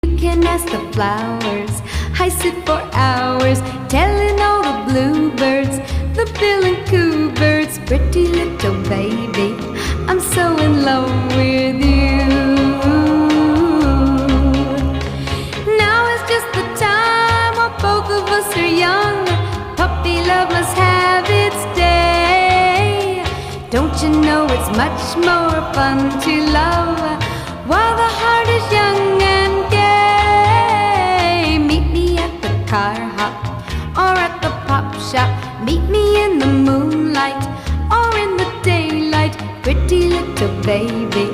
You can ask the flowers. I sit for hours telling all the bluebirds, the bill and coo birds, pretty little baby, I'm so in love with you. Now is just the time while both of us are young. Puppy love must have its day. Don't you know it's much more fun to love while the heart is young and gay? Meet me at the car hop or at the pop shop. Meet me in the moonlight or in the daylight, pretty little baby,